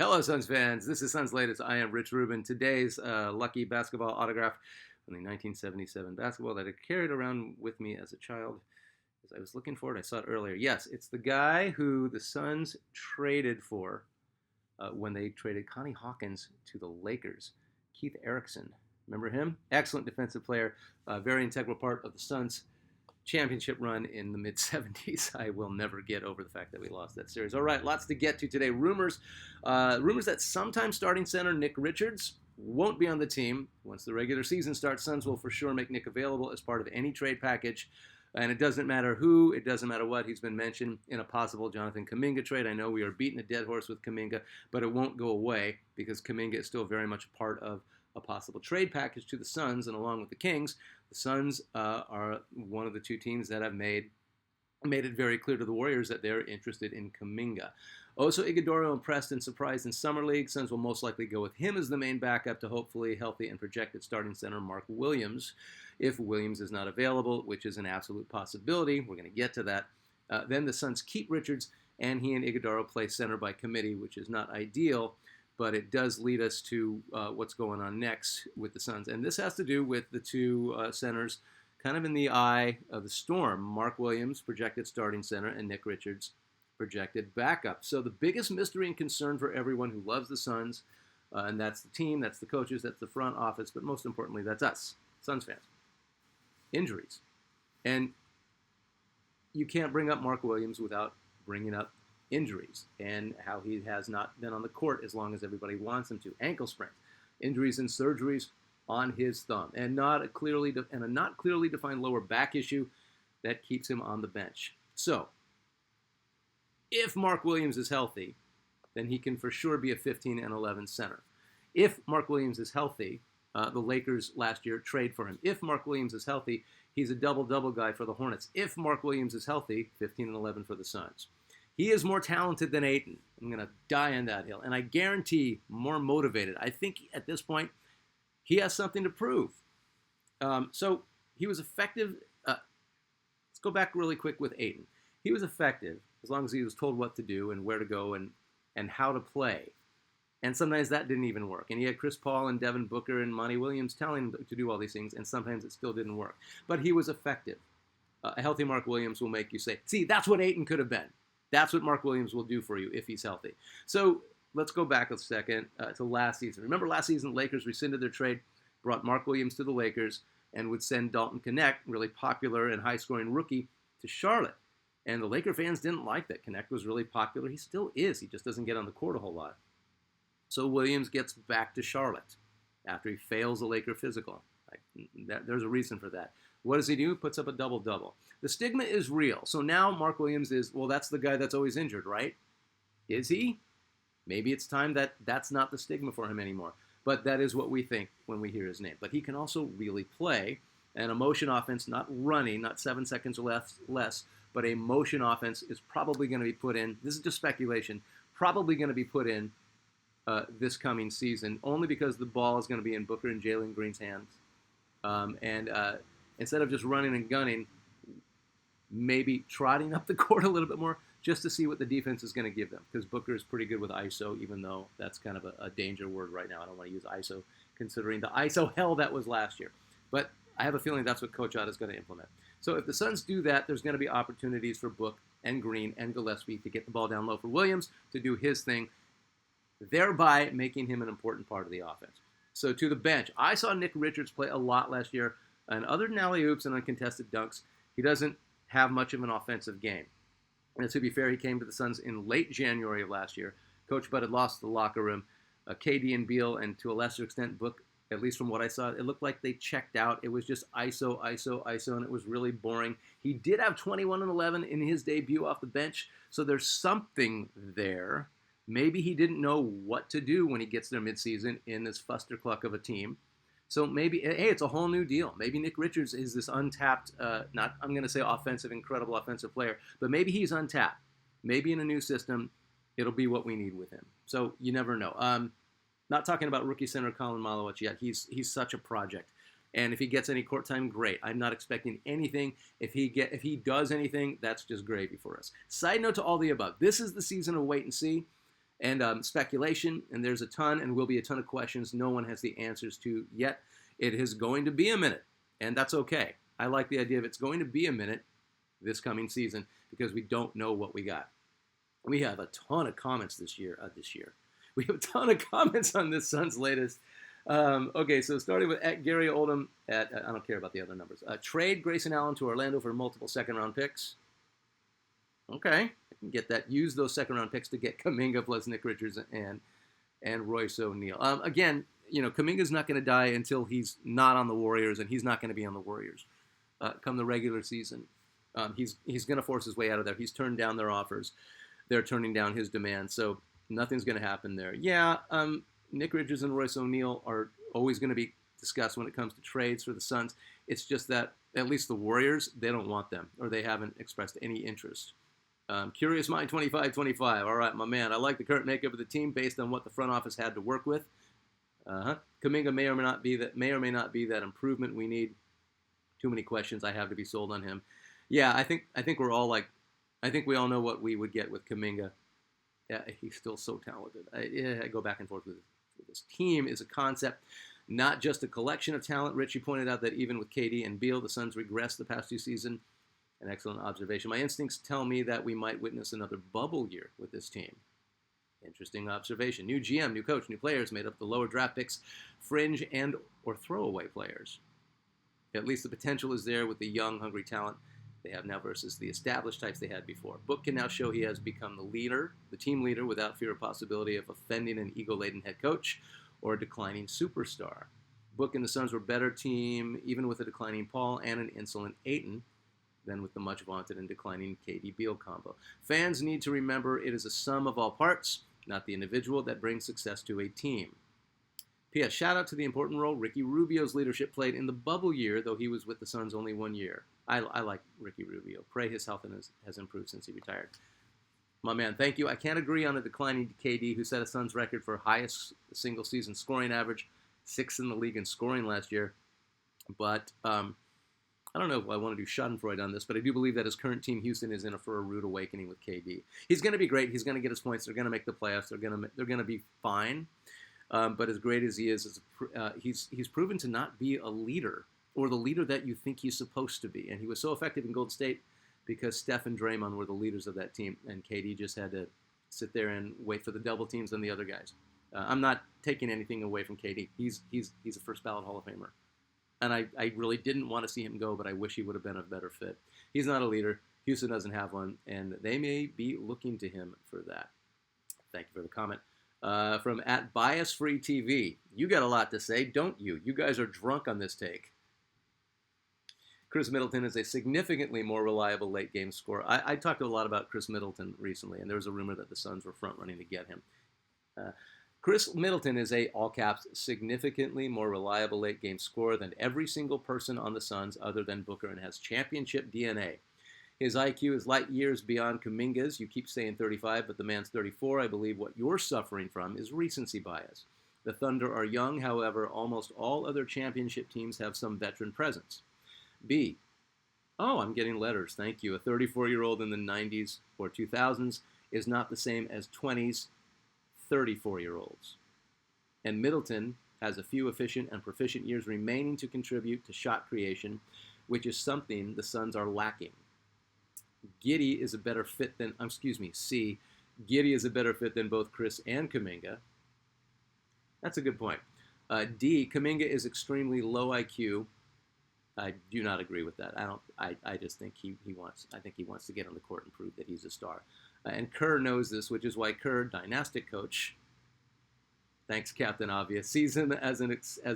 Hello, Suns fans. This is Suns Latest. I am Rich Rubin. Today's lucky basketball autograph from the 1977 basketball that I carried around with me as a child. As I was looking for it, I saw it earlier. Yes, it's the guy who the Suns traded for when they traded Connie Hawkins to the Lakers. Keith Erickson. Remember him? Excellent defensive player, very integral part of the Suns' championship run in the mid 70s. I will never get over the fact that we lost that series. All right, lots to get to today. Rumors that sometime starting center Nick Richards won't be on the team. Once the regular season starts, Suns will for sure make Nick available as part of any trade package. And it doesn't matter who, it doesn't matter what. He's been mentioned in a possible Jonathan Kuminga trade. I know we are beating a dead horse with Kuminga, but it won't go away because Kuminga is still very much a part of a possible trade package to the Suns, and along with the Kings, the Suns are one of the two teams that have made it very clear to the Warriors that they're interested in Kuminga. Also, Iguodala impressed and surprised in Summer League. Suns will most likely go with him as the main backup to hopefully healthy and projected starting center Mark Williams. If Williams is not available, which is an absolute possibility, we're going to get to that, then the Suns keep Richards, and he and Iguodala play center by committee, which is not ideal, but it does lead us to what's going on next with the Suns. And this has to do with the two centers kind of in the eye of the storm. Mark Williams, projected starting center, and Nick Richards, projected backup. So the biggest mystery and concern for everyone who loves the Suns, and that's the team, that's the coaches, that's the front office, but most importantly, that's us, Suns fans. Injuries. And you can't bring up Mark Williams without bringing up injuries and how he has not been on the court as long as everybody wants him to. Ankle sprains, injuries and surgeries on his thumb, and not a clearly defined lower back issue that keeps him on the bench. So, if Mark Williams is healthy, then he can for sure be a 15 and 11 center. If Mark Williams is healthy, the Lakers last year trade for him. If Mark Williams is healthy, he's a double-double guy for the Hornets. If Mark Williams is healthy, 15 and 11 for the Suns. He is more talented than Ayton. I'm going to die on that hill. And I guarantee more motivated. I think at this point, he has something to prove. So he was effective. Let's go back really quick with Ayton. He was effective as long as he was told what to do and where to go and how to play. And sometimes that didn't even work. And he had Chris Paul and Devin Booker and Monty Williams telling him to do all these things, and sometimes it still didn't work. But he was effective. A healthy Mark Williams will make you say, see, that's what Ayton could have been. That's what Mark Williams will do for you if he's healthy. So let's go back a second to last season. Remember last season, Lakers rescinded their trade, brought Mark Williams to the Lakers, and would send Dalton Connect, really popular and high-scoring rookie, to Charlotte. And the Laker fans didn't like that. Connect was really popular. He still is. He just doesn't get on the court a whole lot. So Williams gets back to Charlotte after he fails the Laker physical. There's a reason for that. What does he do? Puts up a double-double. The stigma is real. So now Mark Williams is, well, that's the guy that's always injured, right? Is he? Maybe it's time that that's not the stigma for him anymore. But that is what we think when we hear his name. But he can also really play. And a motion offense, not running, not 7 seconds or less, but a motion offense is probably going to be put in. This is just speculation. Probably going to be put in this coming season, only because the ball is going to be in Booker and Jalen Green's hands. Instead of just running and gunning, maybe trotting up the court a little bit more just to see what the defense is going to give them. Because Booker is pretty good with ISO, even though that's kind of a danger word right now. I don't want to use ISO, considering the ISO hell that was last year. But I have a feeling that's what Coach Ott is going to implement. So if the Suns do that, there's going to be opportunities for Book and Green and Gillespie to get the ball down low for Williams to do his thing, thereby making him an important part of the offense. So to the bench, I saw Nick Richards play a lot last year, and other than alley-oops and uncontested dunks, he doesn't have much of an offensive game. And to be fair, he came to the Suns in late January of last year. Coach Bud had lost the locker room. KD and Beal, and to a lesser extent Book, at least from what I saw, it looked like they checked out. It was just ISO, ISO, ISO, and it was really boring. He did have 21 and 11 in his debut off the bench, so there's something there. Maybe he didn't know what to do when he gets there midseason in this fustercluck of a team. So maybe, hey, it's a whole new deal. Maybe Nick Richards is this untapped, not, I'm going to say incredible offensive player, but maybe he's untapped. Maybe in a new system, it'll be what we need with him. So you never know. Not talking about rookie center Colin Malowich yet. He's such a project. And if he gets any court time, great. I'm not expecting anything. If he does anything, that's just gravy for us. Side note to all the above. This is the season of wait and see. And speculation, and there's a ton and will be a ton of questions no one has the answers to yet. It is going to be a minute, and that's okay. I like the idea of it's going to be a minute this coming season because we don't know what we got. We have a ton of comments this year. We have a ton of comments on this Suns latest. Okay, so starting with at Gary Oldham I don't care about the other numbers. Trade Grayson Allen to Orlando for multiple second-round picks. Okay, I can get that. Use those second-round picks to get Kuminga plus Nick Richards and Royce O'Neal. Again, Kuminga's not going to die until he's not on the Warriors, and he's not going to be on the Warriors come the regular season. He's going to force his way out of there. He's turned down their offers. They're turning down his demands, so nothing's going to happen there. Yeah, Nick Richards and Royce O'Neal are always going to be discussed when it comes to trades for the Suns. It's just that at least the Warriors, they don't want them, or they haven't expressed any interest. Curious Mind 2525. All right, my man. I like the current makeup of the team based on what the front office had to work with. Kuminga may or may not be that improvement we need. Too many questions I have to be sold on him. Yeah, I think we're all I think we all know what we would get with Kuminga. Yeah, he's still so talented. I go back and forth with this team is a concept, not just a collection of talent. Rich, you pointed out that even with KD and Beal, the Suns regressed the past two seasons. An excellent observation. My instincts tell me that we might witness another bubble year with this team. Interesting observation. New GM, new coach, new players made up the lower draft picks, fringe and or throwaway players. At least the potential is there with the young, hungry talent they have now versus the established types they had before. Book can now show he has become the leader, the team leader, without fear of possibility of offending an ego-laden head coach or a declining superstar. Book and the Suns were a better team, even with a declining Paul and an insolent Ayton, than with the much vaunted and declining KD Beal combo. Fans need to remember it is a sum of all parts, not the individual, that brings success to a team. P.S. Shout out to the important role Ricky Rubio's leadership played in the bubble year, though he was with the Suns only 1 year. I like Ricky Rubio. Pray his health has improved since he retired. My man, thank you. I can't agree on the declining KD, who set a Suns record for highest single-season scoring average, 6th in the league in scoring last year. But I don't know if I want to do Schadenfreude on this, but I do believe that his current team, Houston, is in for a rude awakening with KD. He's going to be great. He's going to get his points. They're going to make the playoffs. They're going to be fine. But as great as he is, he's proven to not be a leader or the leader that you think he's supposed to be. And he was so effective in Golden State because Steph and Draymond were the leaders of that team, and KD just had to sit there and wait for the double teams and the other guys. I'm not taking anything away from KD. He's a first ballot Hall of Famer. And I really didn't want to see him go, but I wish he would have been a better fit. He's not a leader. Houston doesn't have one, and they may be looking to him for that. Thank you for the comment. From at Bias Free TV. You got a lot to say, don't you? You guys are drunk on this take. Chris Middleton is a significantly more reliable late-game scorer. I talked a lot about Chris Middleton recently, and there was a rumor that the Suns were front-running to get him. Chris Middleton is a, all caps, significantly more reliable late-game scorer than every single person on the Suns other than Booker and has championship DNA. His IQ is light years beyond Kuminga's. You keep saying 35, but the man's 34. I believe what you're suffering from is recency bias. The Thunder are young, however, almost all other championship teams have some veteran presence. B. Oh, I'm getting letters. Thank you. A 34-year-old in the 90s or 2000s is not the same as 20s 34-year-olds. And Middleton has a few efficient and proficient years remaining to contribute to shot creation, which is something the Suns are lacking. Giddey is a better fit than, C. Giddey is a better fit than both Chris and Kuminga. That's a good point. D. Kuminga is extremely low IQ. I do not agree with that. I just think he wants to get on the court and prove that he's a star. And Kerr knows this, which is why Kerr, dynastic coach, thanks Captain Obvious, sees him as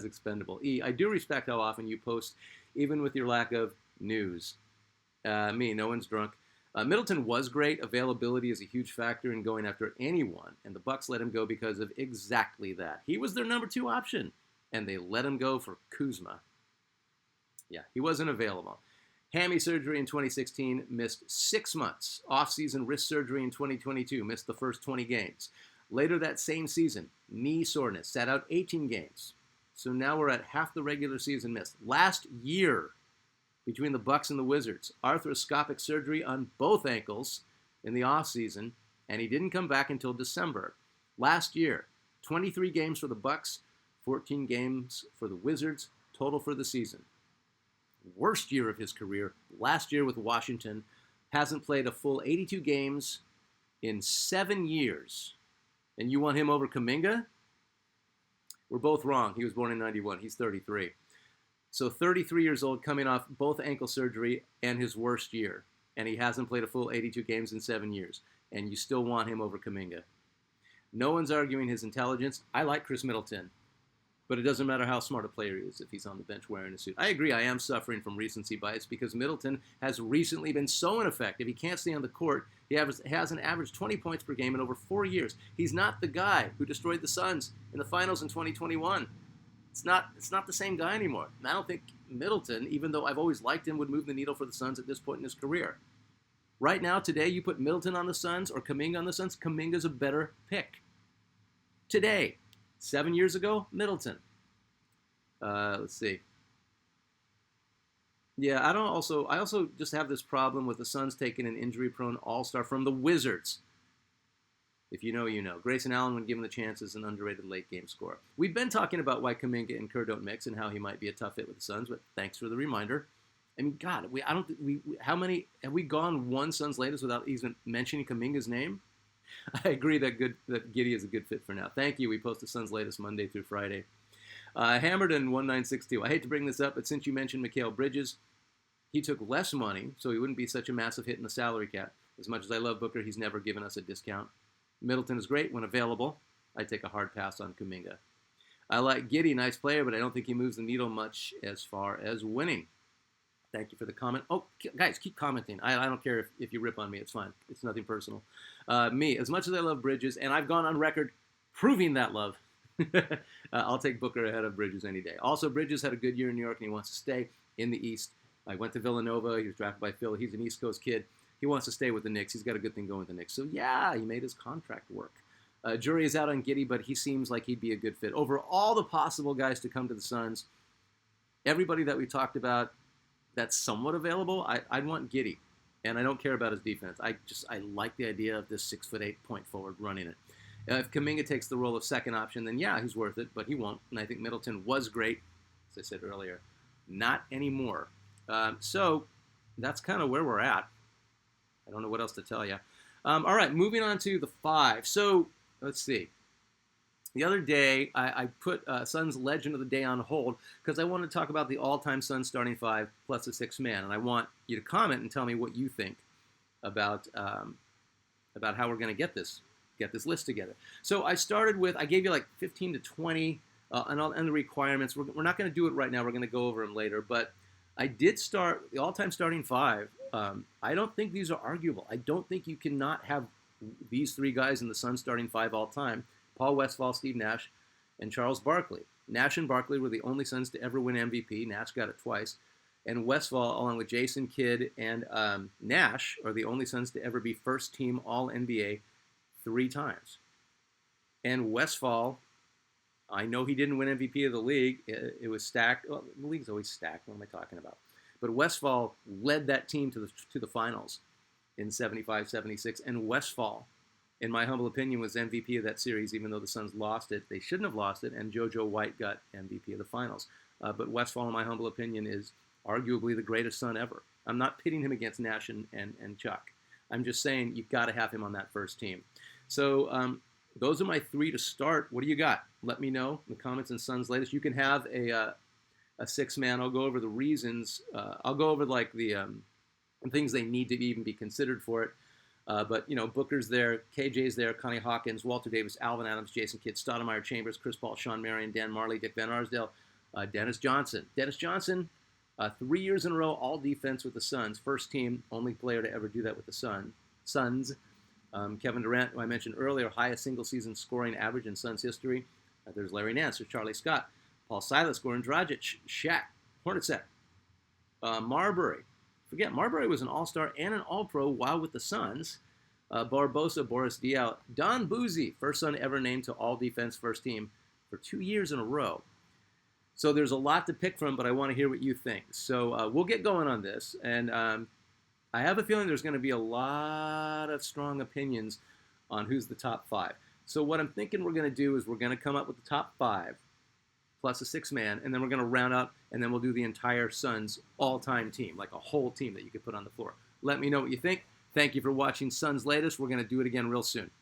expendable. E. I do respect how often you post, even with your lack of news. No one's drunk. Middleton was great. Availability is a huge factor in going after anyone, and the Bucks let him go because of exactly that. He was their number 2 option, and they let him go for Kuzma. Yeah, he wasn't available. Hammy surgery in 2016, missed 6 months. Off-season wrist surgery in 2022, missed the first 20 games. Later that same season, knee soreness, sat out 18 games. So now we're at half the regular season missed. Last year, between the Bucks and the Wizards, arthroscopic surgery on both ankles in the offseason, and he didn't come back until December. Last year, 23 games for the Bucks, 14 games for the Wizards, total for the season. Worst year of his career, last year with Washington. Hasn't played a full 82 games in 7 years. And you want him over Kuminga? We're both wrong. He was born in 91. He's 33. So 33 years old, coming off both ankle surgery and his worst year. And he hasn't played a full 82 games in 7 years. And you still want him over Kuminga. No one's arguing his intelligence. I like Chris Middleton. But it doesn't matter how smart a player he is if he's on the bench wearing a suit. I agree, I am suffering from recency bias because Middleton has recently been so ineffective. He can't stay on the court. He hasn't averaged 20 points per game in over 4 years. He's not the guy who destroyed the Suns in the finals in 2021. It's not the same guy anymore. And I don't think Middleton, even though I've always liked him, would move the needle for the Suns at this point in his career. Right now, today, you put Middleton on the Suns or Kuminga on the Suns, Kuminga's a better pick. Today. 7 years ago, Middleton. Let's see. Yeah, I also just have this problem with the Suns taking an injury-prone all-star from the Wizards. If you know, you know. Grayson Allen, when given the chance, is an underrated late-game scorer. We've been talking about why Kuminga and Kerr don't mix and how he might be a tough fit with the Suns, but thanks for the reminder. I mean, God, how many have we gone one Suns latest without even mentioning Kuminga's name? I agree that Giddey is a good fit for now. Thank you. We post the Suns' latest Monday through Friday. Hammerton1962. I hate to bring this up, but since you mentioned Mikal Bridges, he took less money, so he wouldn't be such a massive hit in the salary cap. As much as I love Booker, he's never given us a discount. Middleton is great when available. I take a hard pass on Kuminga. I like Giddey, nice player, but I don't think he moves the needle much as far as winning. Thank you for the comment. Oh, guys, keep commenting. I don't care if you rip on me. It's fine. It's nothing personal. Me, as much as I love Bridges, and I've gone on record proving that love, I'll take Booker ahead of Bridges any day. Also, Bridges had a good year in New York, and he wants to stay in the East. I went to Villanova. He was drafted by Phil. He's an East Coast kid. He wants to stay with the Knicks. He's got a good thing going with the Knicks. So, yeah, he made his contract work. Jury is out on Giddey, but he seems like he'd be a good fit. Over all the possible guys to come to the Suns, everybody that we talked about that's somewhat available, I'd want Giddey. And I don't care about his defense. I like the idea of this 6'8" point forward running it. If Kuminga takes the role of second option, then yeah, he's worth it, but he won't. And I think Middleton was great, as I said earlier. Not anymore. So that's kind of where we're at. I don't know what else to tell you. All right, moving on to the 5. So let's see. The other day, I put Suns Legend of the Day on hold because I want to talk about the all-time Suns starting 5 plus a 6th man, and I want you to comment and tell me what you think about how we're going to get this list together. So I started with, I gave you like 15 to 20 and the requirements. We're not going to do it right now. We're going to go over them later, but I did start the all-time starting 5. I don't think these are arguable. I don't think you cannot have these 3 guys in the Suns starting 5 all-time. Paul Westphal, Steve Nash, and Charles Barkley. Nash and Barkley were the only Suns to ever win MVP. Nash got it twice. And Westphal, along with Jason Kidd and Nash, are the only Suns to ever be first-team All-NBA 3 times. And Westphal, I know he didn't win MVP of the league. It was stacked. Well, the league's always stacked. What am I talking about? But Westphal led that team to the finals in 75-76. And Westphal, in my humble opinion, was MVP of that series, even though the Suns lost it. They shouldn't have lost it, and JoJo White got MVP of the finals. But Westphal, in my humble opinion, is arguably the greatest Sun ever. I'm not pitting him against Nash and Chuck. I'm just saying you've got to have him on that first team. So those are my 3 to start. What do you got? Let me know in the comments and Suns latest. You can have a 6-man. I'll go over the reasons. I'll go over like the things they need to even be considered for it. But, you know, Booker's there, KJ's there, Connie Hawkins, Walter Davis, Alvin Adams, Jason Kidd, Stoudemire Chambers, Chris Paul, Sean Marion, Dan Marley, Dick Van Arsdale, Dennis Johnson. Dennis Johnson, 3 years in a row, all defense with the Suns. First team, only player to ever do that with the Suns. Kevin Durant, who I mentioned earlier, highest single-season scoring average in Suns history. There's Larry Nance, there's Charlie Scott, Paul Silas, Goran Dragic, Shaq, Hornacek, Marbury. Forget, Marbury was an all-star and an all-pro while with the Suns. Barbosa, Boris Diaw, Don Buzzi, first Sun ever named to all-defense first team for 2 years in a row. So there's a lot to pick from, but I want to hear what you think. So we'll get going on this, and I have a feeling there's going to be a lot of strong opinions on who's the top 5. So what I'm thinking we're going to do is we're going to come up with the top 5 plus a 6-man, and then we're going to round up, and then we'll do the entire Suns all-time team, like a whole team that you could put on the floor. Let me know what you think. Thank you for watching Suns Latest. We're going to do it again real soon.